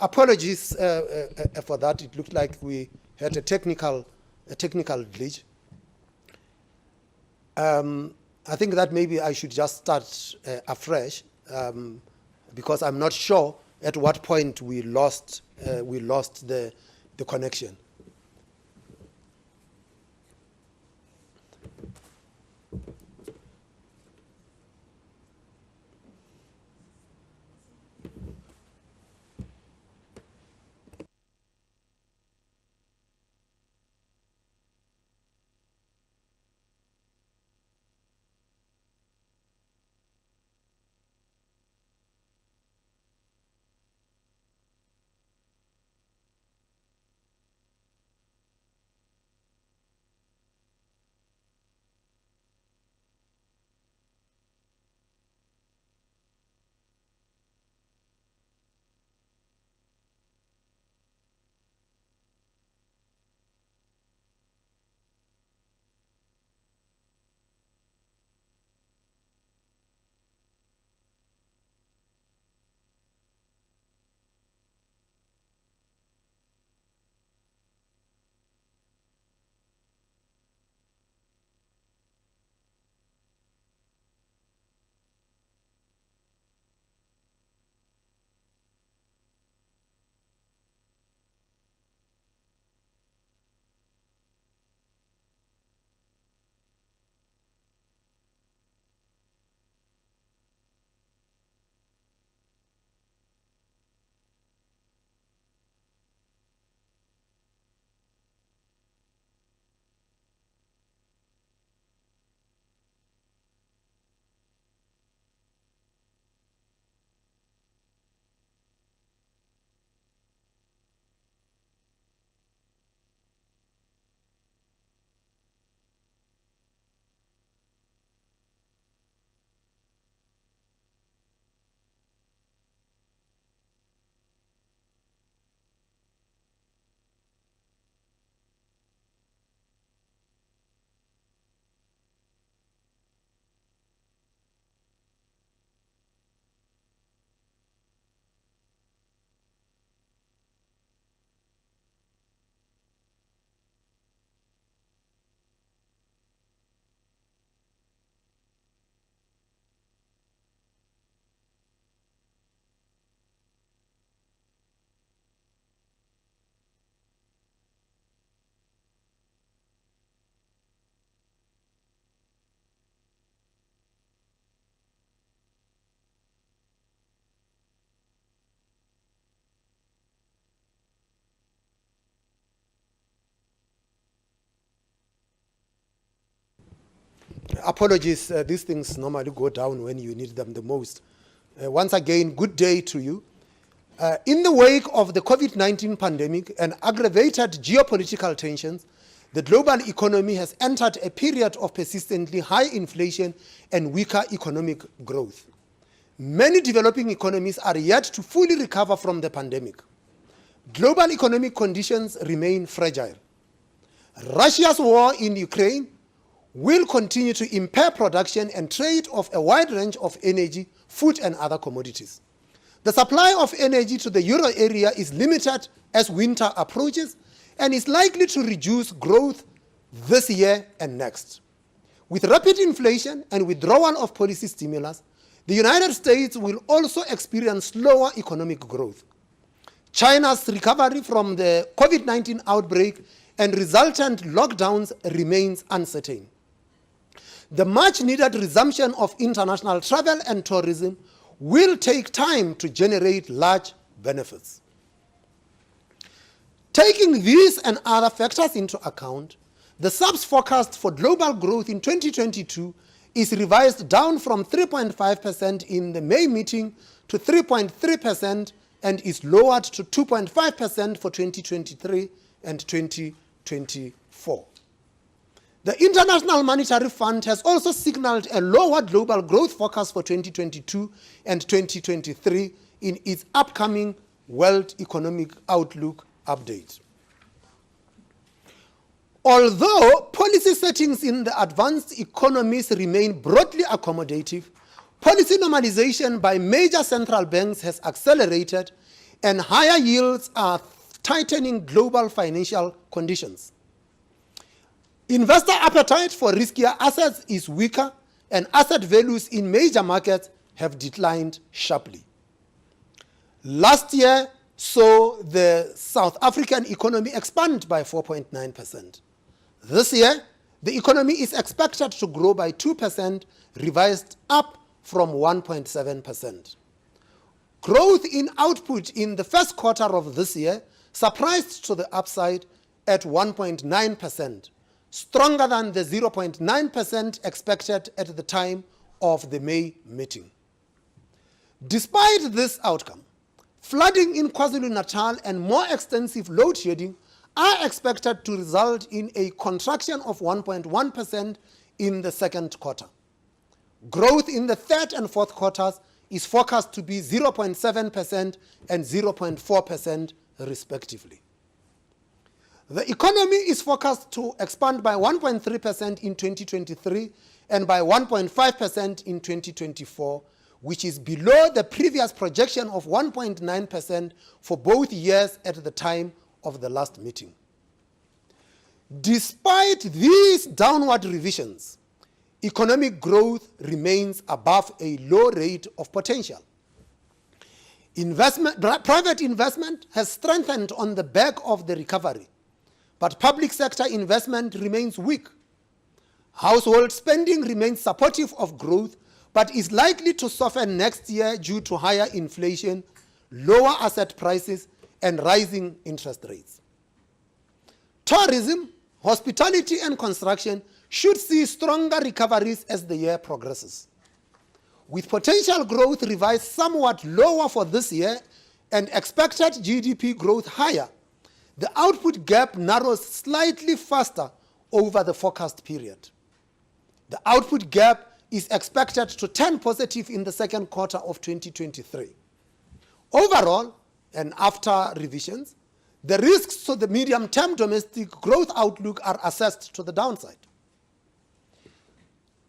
Apologies for that. It looked like we had a technical glitch. I think that maybe I should just start afresh, because I'm not sure at what point we lost the connection. Apologies, these things normally go down when you need them the most. Once again, good day to you. In the wake of the COVID-19 pandemic and aggravated geopolitical tensions, the global economy has entered a period of persistently high inflation and weaker economic growth. Many developing economies are yet to fully recover from the pandemic. Global economic conditions remain fragile. Russia's war in Ukraine will continue to impair production and trade of a wide range of energy, food, and other commodities. The supply of energy to the euro area is limited as winter approaches and is likely to reduce growth this year and next. With rapid inflation and withdrawal of policy stimulus, the United States will also experience slower economic growth. China's recovery from the COVID-19 outbreak and resultant lockdowns remains uncertain. The much-needed resumption of international travel and tourism will take time to generate large benefits. Taking these and other factors into account, the SAP's forecast for global growth in 2022 is revised down from 3.5% in the May meeting to 3.3% and is lowered to 2.5% for 2023 and 2024. The International Monetary Fund has also signaled a lower global growth forecast for 2022 and 2023 in its upcoming World Economic Outlook update. Although policy settings in the advanced economies remain broadly accommodative, policy normalization by major central banks has accelerated, and higher yields are tightening global financial conditions. Investor appetite for riskier assets is weaker, and asset values in major markets have declined sharply. Last year saw the South African economy expand by 4.9%. This year, the economy is expected to grow by 2%, revised up from 1.7%. Growth in output in the first quarter of this year surprised to the upside at 1.9%, stronger than the 0.9% expected at the time of the May meeting. Despite this outcome, flooding in KwaZulu-Natal and more extensive load shedding are expected to result in a contraction of 1.1% in the second quarter. Growth in the third and fourth quarters is forecast to be 0.7% and 0.4% respectively. The economy is forecast to expand by 1.3% in 2023 and by 1.5% in 2024, which is below the previous projection of 1.9% for both years at the time of the last meeting. Despite these downward revisions, economic growth remains above a low rate of potential. Private investment has strengthened on the back of the recovery, but public sector investment remains weak. Household spending remains supportive of growth, but is likely to soften next year due to higher inflation, lower asset prices, and rising interest rates. Tourism, hospitality, and construction should see stronger recoveries as the year progresses. With potential growth revised somewhat lower for this year and expected GDP growth higher, the output gap narrows slightly faster over the forecast period. The output gap is expected to turn positive in the second quarter of 2023. Overall, and after revisions, the risks to the medium-term domestic growth outlook are assessed to the downside.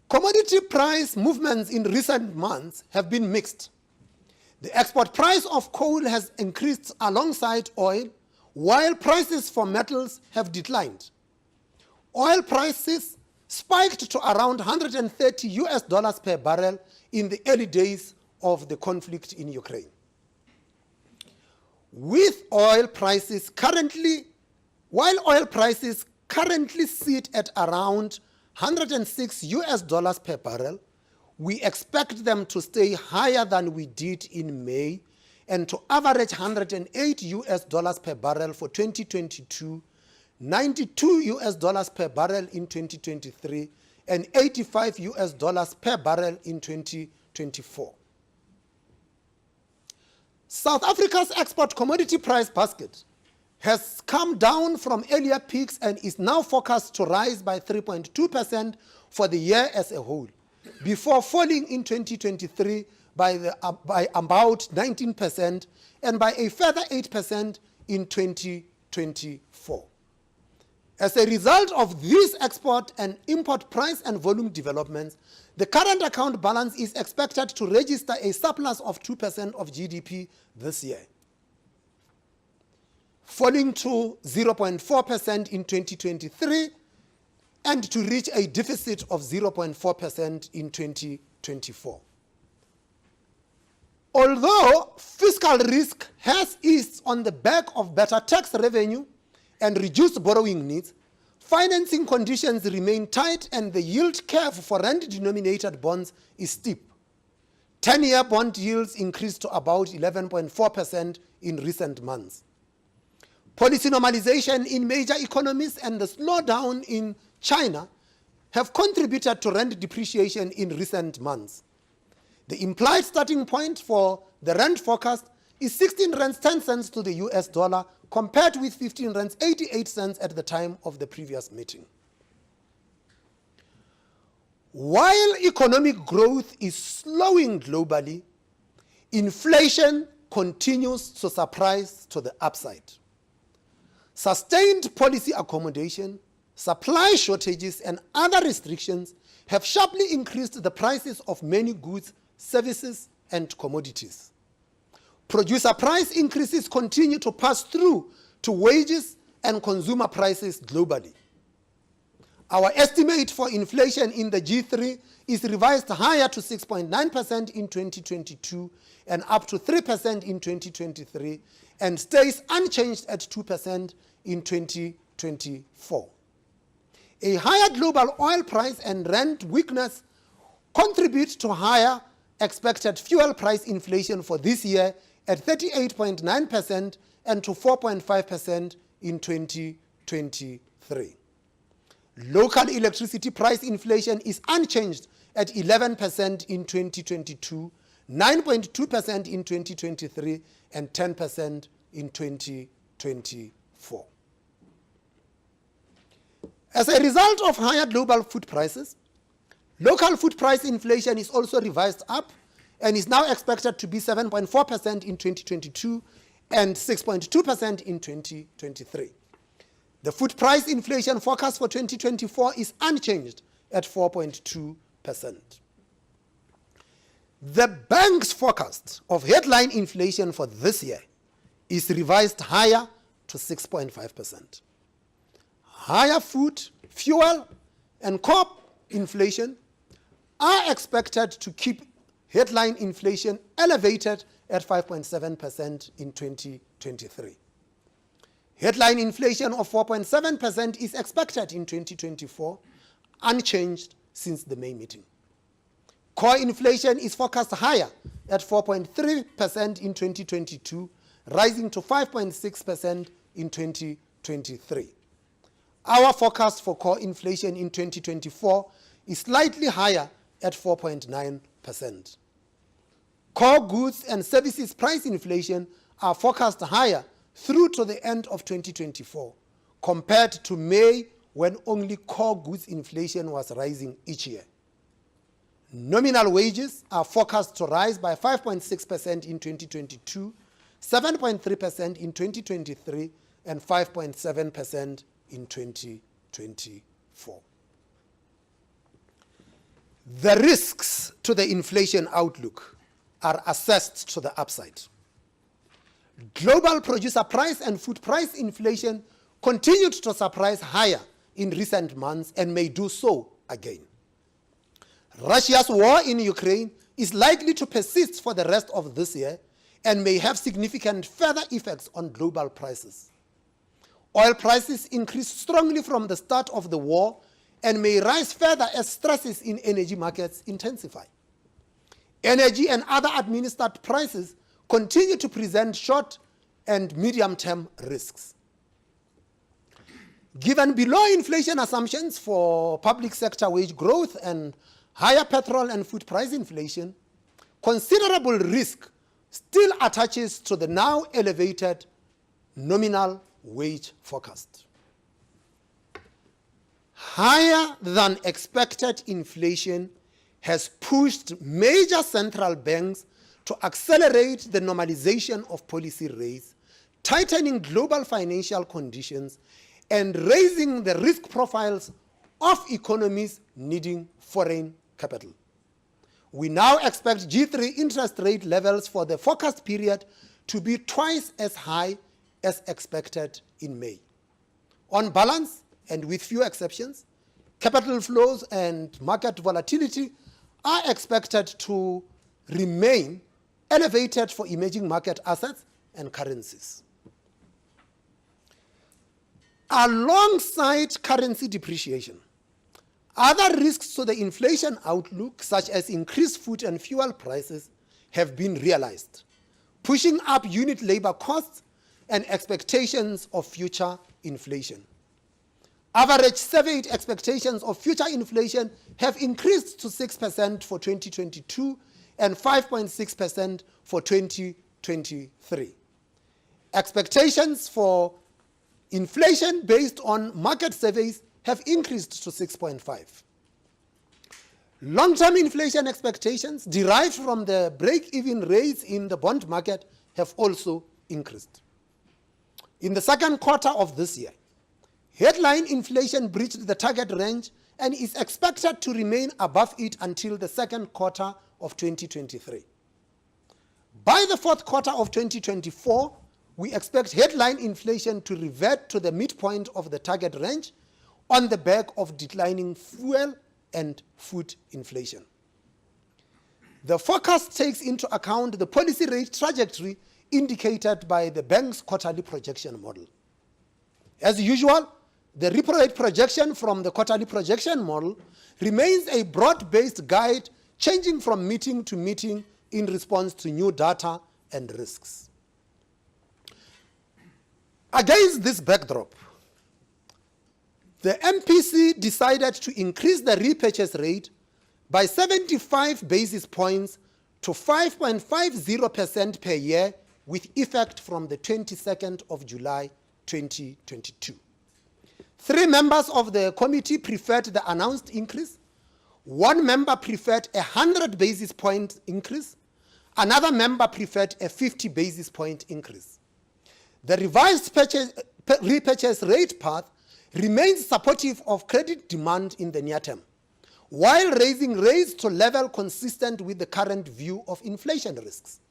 Commodity price movements in recent months have been mixed. The export price of coal has increased alongside oil, while prices for metals have declined. Oil prices spiked to around $130 per barrel in the early days of the conflict in Ukraine. While oil prices currently sit at around $106 per barrel, we expect them to stay higher than we did in May and to average $108 per barrel for 2022, $92 per barrel in 2023, and $85 per barrel in 2024. South Africa's export commodity price basket has come down from earlier peaks and is now forecast to rise by 3.2% for the year as a whole, before falling in 2023 by about 19% and by a further 8% in 2024. As a result of these export and import price and volume developments, the current account balance is expected to register a surplus of 2% of GDP this year, falling to 0.4% in 2023 and to reach a deficit of 0.4% in 2024. Although fiscal risk has eased on the back of better tax revenue and reduced borrowing needs, financing conditions remain tight and the yield curve for rand-denominated bonds is steep. 10-year bond yields increased to about 11.4% in recent months. Policy normalization in major economies and the slowdown in China have contributed to rand depreciation in recent months. The implied starting point for the rand forecast is 16 rands 10 cents to the US dollar, compared with 15 rands 88 cents at the time of the previous meeting. While economic growth is slowing globally, inflation continues to surprise to the upside. Sustained policy accommodation, supply shortages, and other restrictions have sharply increased the prices of many goods, services, and commodities. Producer price increases continue to pass through to wages and consumer prices globally. Our estimate for inflation in the G3 is revised higher to 6.9% in 2022 and up to 3% in 2023, and stays unchanged at 2% in 2024. A higher global oil price and rand weakness contribute to higher expected fuel price inflation for this year at 38.9% and to 4.5% in 2023. Local electricity price inflation is unchanged at 11% in 2022, 9.2% in 2023, and 10% in 2024. As a result of higher global food prices, local food price inflation is also revised up and is now expected to be 7.4% in 2022 and 6.2% in 2023. The food price inflation forecast for 2024 is unchanged at 4.2%. The bank's forecast of headline inflation for this year is revised higher to 6.5%. Higher food, fuel, and core inflation are expected to keep headline inflation elevated at 5.7% in 2023. Headline inflation of 4.7% is expected in 2024, unchanged since the May meeting. Core inflation is forecast higher at 4.3% in 2022, rising to 5.6% in 2023. Our forecast for core inflation in 2024 is slightly higher at 4.9%. Core goods and services price inflation are forecast higher through to the end of 2024, compared to May, when only core goods inflation was rising each year. Nominal wages are forecast to rise by 5.6% in 2022, 7.3% in 2023, and 5.7% in 2024. The risks to the inflation outlook are assessed to the upside. Global producer price and food price inflation continued to surprise higher in recent months and may do so again. Russia's war in Ukraine is likely to persist for the rest of this year and may have significant further effects on global prices. Oil prices increased strongly from the start of the war and may rise further as stresses in energy markets intensify. Energy and other administered prices continue to present short and medium-term risks. Given below inflation assumptions for public sector wage growth and higher petrol and food price inflation, considerable risk still attaches to the now elevated nominal wage forecast. Higher than expected inflation has pushed major central banks to accelerate the normalization of policy rates, tightening global financial conditions, and raising the risk profiles of economies needing foreign capital. We now expect G3 interest rate levels for the forecast period to be twice as high as expected in May. On balance, and with few exceptions, capital flows and market volatility are expected to remain elevated for emerging market assets and currencies. Alongside currency depreciation, other risks to the inflation outlook, such as increased food and fuel prices, have been realized, pushing up unit labor costs and expectations of future inflation. Average surveyed expectations of future inflation have increased to 6% for 2022 and 5.6% for 2023. Expectations for inflation based on market surveys have increased to 6.5. Long-term inflation expectations derived from the break-even rates in the bond market have also increased. In the second quarter of this year, headline inflation breached the target range and is expected to remain above it until the second quarter of 2023. By the fourth quarter of 2024, we expect headline inflation to revert to the midpoint of the target range on the back of declining fuel and food inflation. The forecast takes into account the policy rate trajectory indicated by the bank's quarterly projection model. As usual, the repo rate projection from the quarterly projection model remains a broad-based guide, changing from meeting to meeting in response to new data and risks. Against this backdrop, the MPC decided to increase the repurchase rate by 75 basis points to 5.50% per year with effect from the 22nd of July 2022. 3 members of the committee preferred the announced increase. 1 member preferred a 100 basis point increase. Another member preferred a 50 basis point increase. The revised repurchase rate path remains supportive of credit demand in the near term, while raising rates to level consistent with the current view of inflation risks.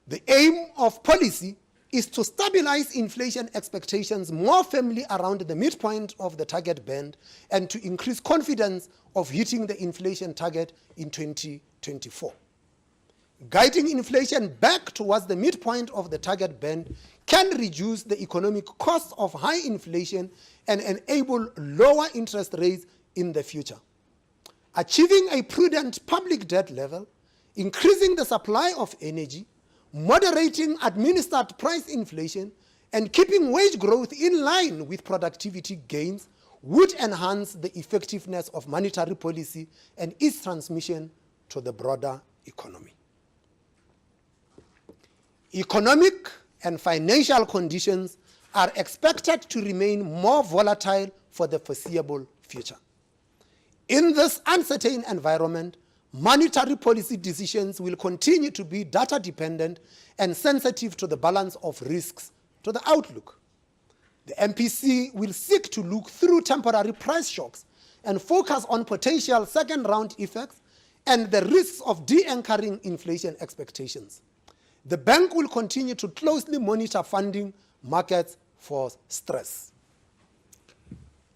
The aim of policy is to stabilize inflation expectations more firmly around the midpoint of the target band and to increase confidence of hitting the inflation target in 2024. Guiding inflation back towards the midpoint of the target band can reduce the economic cost of high inflation and enable lower interest rates in the future. Achieving a prudent public debt level, increasing the supply of energy, moderating administered price inflation, and keeping wage growth in line with productivity gains would enhance the effectiveness of monetary policy and its transmission to the broader economy. Economic and financial conditions are expected to remain more volatile for the foreseeable future. In this uncertain environment, monetary policy decisions will continue to be data dependent and sensitive to the balance of risks to the outlook. The MPC will seek to look through temporary price shocks and focus on potential second-round effects and the risks of de-anchoring inflation expectations. The bank will continue to closely monitor funding markets for stress.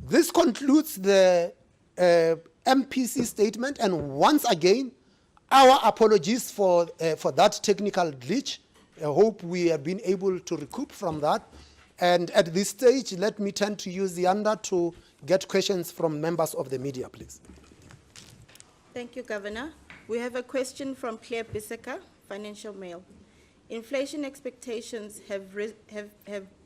This concludes the MPC statement, and once again, our apologies for that technical glitch. I hope we have been able to recoup from that. And at this stage, let me turn to you, Ziyanda, to get questions from members of the media, please. Thank you, Governor. We have a question from Claire Bisseka, Financial Mail. Inflation expectations have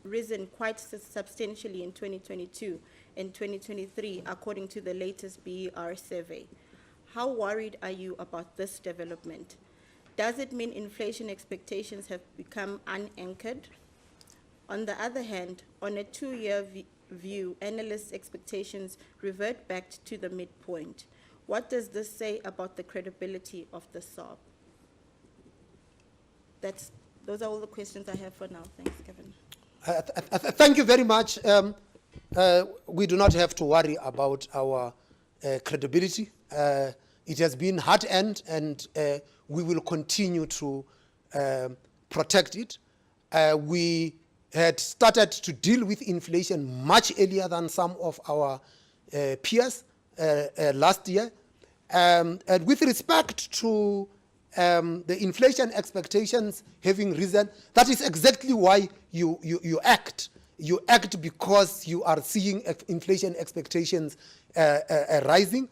risen quite substantially in 2022 and 2023, according to the latest BER survey. How worried are you about this development? Does it mean inflation expectations have become unanchored? On the other hand, on a 2-year view, analysts' expectations revert back to the midpoint. What does this say about the credibility of the SARB? Those are all the questions I have for now. Thanks, Kevin. Thank you very much. We do not have to worry about our credibility. It has been hard-earned, and we will continue to protect it. We had started to deal with inflation much earlier than some of our peers last year. And with respect to the inflation expectations having risen, that is exactly why you act. You act because you are seeing inflation expectations rising.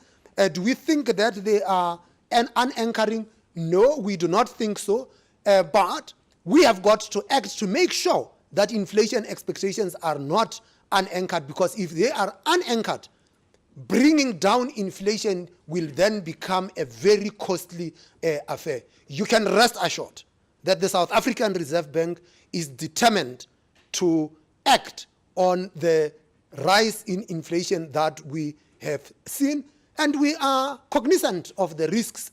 Do we think that they are unanchoring? No, we do not think so. But we have got to act to make sure that inflation expectations are not unanchored, because if they are unanchored, bringing down inflation will then become a very costly affair. You can rest assured that the South African Reserve Bank is determined to act on the rise in inflation that we have seen, and we are cognizant of the risks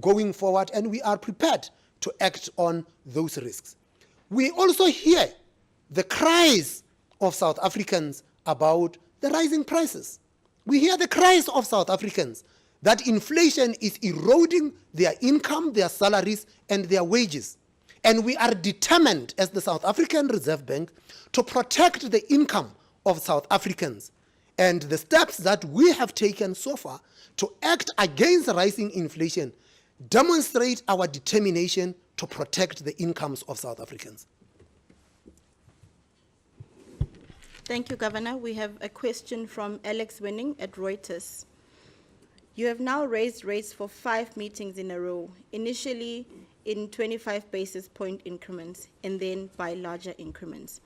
going forward, and we are prepared to act on those risks. We also hear the cries of South Africans about the rising prices. We hear the cries of South Africans that inflation is eroding their income, their salaries, and their wages. And we are determined as the South African Reserve Bank to protect the income of South Africans. And the steps that we have taken so far to act against rising inflation demonstrate our determination to protect the incomes of South Africans. Thank you, Governor. We have a question from Alex Winning at Reuters. You have now raised rates for 5 meetings in a row, initially in 25 basis point increments and then by larger increments.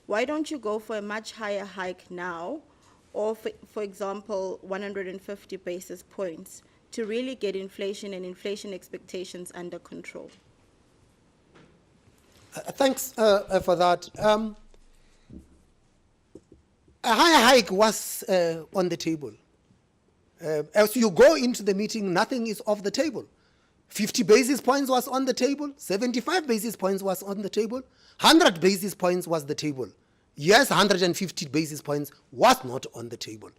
Why don't you go for a much higher hike now, or for example, 150 basis points to really get inflation and inflation expectations under control? Thanks for that. A higher hike was on the table. As you go into the meeting, nothing is off the table. 50 basis points was on the table, 75 basis points was on the table, 100 basis points was the table. Yes, 150 basis points was not on the table.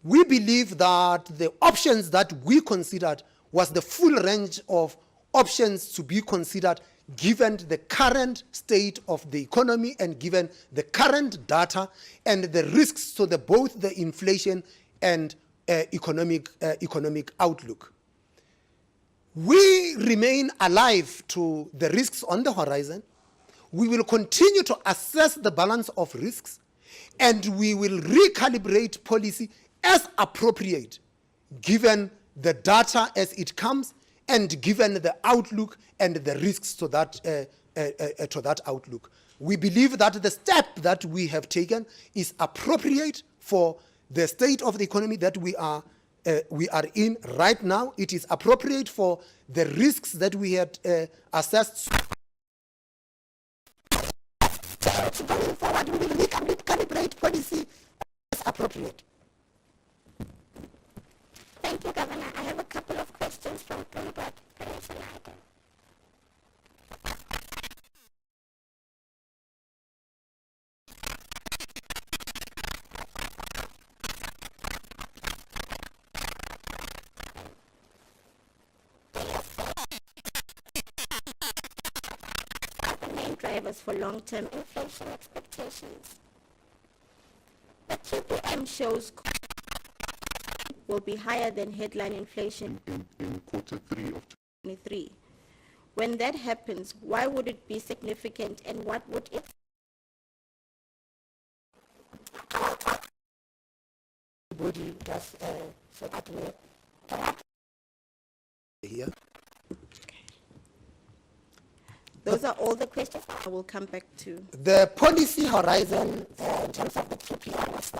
We believe that the options that we considered was the full range of options to be considered given the current state of the economy and given the current data and the risks to both the inflation and economic outlook. We remain alive to the risks on the horizon. We will continue to assess the balance of risks, and we will recalibrate policy as appropriate, given the data as it comes and given the outlook and the risks to that outlook. We believe that the step that we have taken is appropriate for the state of the economy that we are in right now. It is appropriate for the risks that we had assessed. Going forward, we will recalibrate policy as appropriate. Thank you, Governor. I have a couple of questions from Bloomberg. Main drivers for long-term inflation expectations. The TPM shows will be higher than headline inflation in quarter 3 of 2023. When that happens, why would it be significant, and what would it? Body just so that we Here. Those are all the questions. I will come back to. The policy horizon in terms of the TPM is